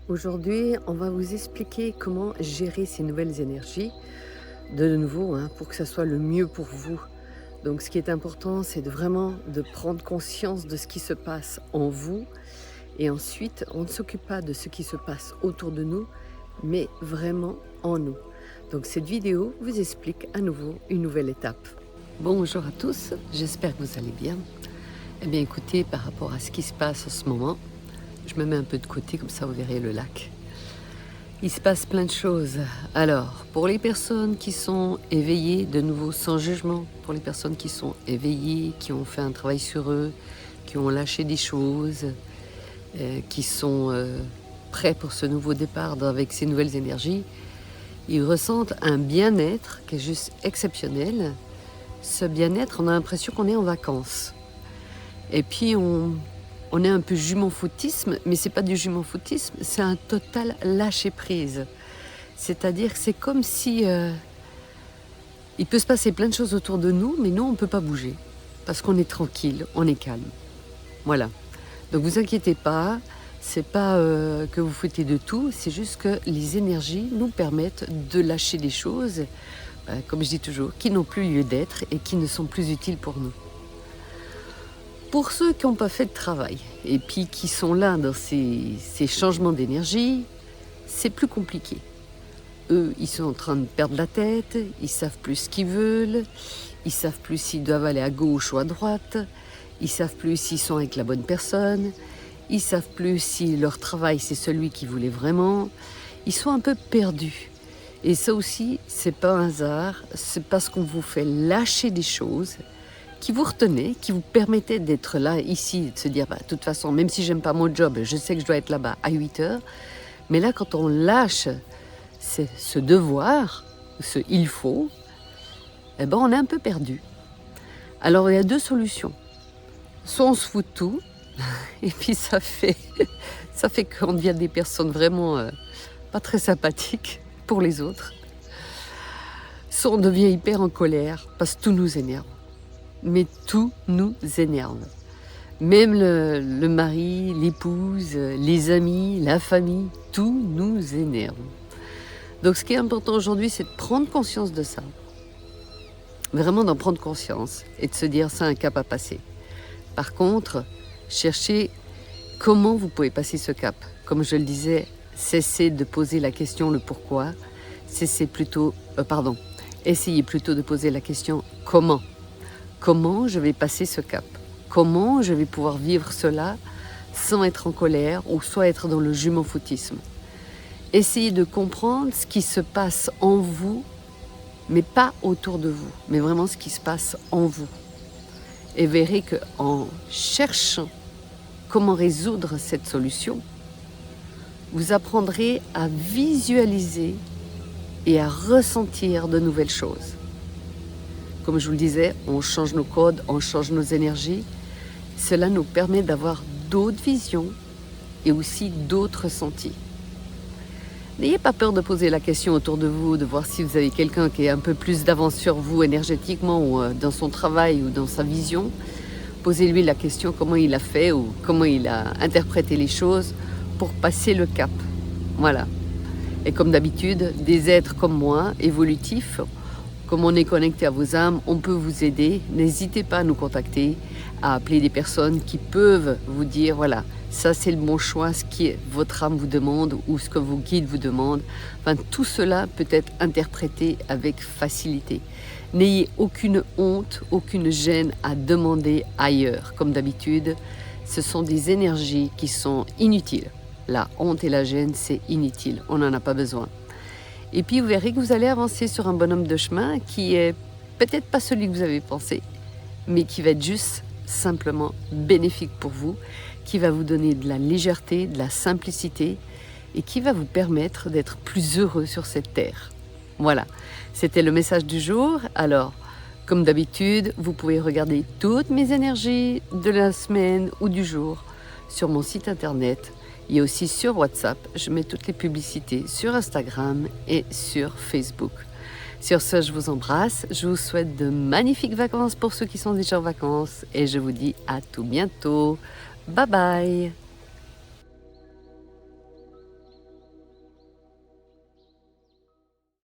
Aujourd'hui, on va vous expliquer comment gérer ces nouvelles énergies, de nouveau, pour que ça soit le mieux pour vous. Donc ce qui est important, c'est vraiment de prendre conscience de ce qui se passe en vous. Et ensuite, on ne s'occupe pas de ce qui se passe autour de nous, mais vraiment en nous. Donc cette vidéo vous explique à nouveau une nouvelle étape. Bonjour à tous, j'espère que vous allez bien. Eh bien écoutez, par rapport à ce qui se passe en ce moment, je me mets un peu de côté, comme ça vous verrez le lac. Il se passe plein de choses. Alors, pour les personnes qui sont éveillées, de nouveau sans jugement, pour les personnes qui sont éveillées, qui ont fait un travail sur eux, qui ont lâché des choses, qui sont prêts pour ce nouveau départ avec ces nouvelles énergies, ils ressentent un bien-être qui est juste exceptionnel. Ce bien-être, on a l'impression qu'on est en vacances. Et puis on est un peu jument-foutisme, mais c'est pas du jument-foutisme, c'est un total lâcher-prise. C'est-à-dire que c'est comme si il peut se passer plein de choses autour de nous, mais nous, on ne peut pas bouger. Parce qu'on est tranquille, on est calme. Voilà. Donc vous inquiétez pas, c'est pas que vous foutez de tout, c'est juste que les énergies nous permettent de lâcher des choses, comme je dis toujours, qui n'ont plus lieu d'être et qui ne sont plus utiles pour nous. Pour ceux qui n'ont pas fait de travail et puis qui sont là dans ces changements d'énergie, c'est plus compliqué. Eux, ils sont en train de perdre la tête, ils savent plus ce qu'ils veulent, ils savent plus s'ils doivent aller à gauche ou à droite, ils savent plus s'ils sont avec la bonne personne, ils savent plus si leur travail c'est celui qu'ils voulaient vraiment. Ils sont un peu perdus. Et ça aussi, c'est pas un hasard, c'est parce qu'on vous fait lâcher des choses qui vous retenait, qui vous permettait d'être là, ici, de se dire, de toute façon, même si j'aime pas mon job, je sais que je dois être là-bas à 8 heures. Mais là, quand on lâche ce devoir, ce il faut, eh ben, on est un peu perdu. Alors, il y a deux solutions. Soit on se fout de tout, et puis ça fait qu'on devient des personnes vraiment pas très sympathiques pour les autres. Soit on devient hyper en colère, parce que tout nous énerve. Mais tout nous énerve. Même le mari, l'épouse, les amis, la famille, tout nous énerve. Donc ce qui est important aujourd'hui, c'est de prendre conscience de ça. Vraiment d'en prendre conscience et de se dire c'est un cap à passer. Par contre, cherchez comment vous pouvez passer ce cap. Comme je le disais, cessez de poser la question le pourquoi. Essayez plutôt de poser la question comment. Comment je vais passer ce cap? Comment je vais pouvoir vivre cela sans être en colère ou soit être dans le jument-foutisme? Essayez de comprendre ce qui se passe en vous, mais pas autour de vous, mais vraiment ce qui se passe en vous. Et verrez qu'en cherchant comment résoudre cette solution, vous apprendrez à visualiser et à ressentir de nouvelles choses. Comme je vous le disais, on change nos codes, on change nos énergies. Cela nous permet d'avoir d'autres visions et aussi d'autres ressentis. N'ayez pas peur de poser la question autour de vous, de voir si vous avez quelqu'un qui est un peu plus d'avance sur vous énergétiquement ou dans son travail ou dans sa vision. Posez-lui la question comment il a fait ou comment il a interprété les choses pour passer le cap. Voilà. Et comme d'habitude, des êtres comme moi, évolutifs, comme on est connecté à vos âmes, on peut vous aider. N'hésitez pas à nous contacter, à appeler des personnes qui peuvent vous dire, voilà, ça c'est le bon choix, ce que votre âme vous demande ou ce que vos guides vous demandent. Enfin, tout cela peut être interprété avec facilité. N'ayez aucune honte, aucune gêne à demander ailleurs. Comme d'habitude, ce sont des énergies qui sont inutiles. La honte et la gêne, c'est inutile, on n'en a pas besoin. Et puis vous verrez que vous allez avancer sur un bonhomme de chemin qui est peut-être pas celui que vous avez pensé, mais qui va être juste simplement bénéfique pour vous, qui va vous donner de la légèreté, de la simplicité et qui va vous permettre d'être plus heureux sur cette terre. Voilà, c'était le message du jour. Alors, comme d'habitude, vous pouvez regarder toutes mes énergies de la semaine ou du jour sur mon site internet. Il y a aussi sur WhatsApp, je mets toutes les publicités sur Instagram et sur Facebook. Sur ce, je vous embrasse, je vous souhaite de magnifiques vacances pour ceux qui sont déjà en vacances et je vous dis à tout bientôt. Bye bye!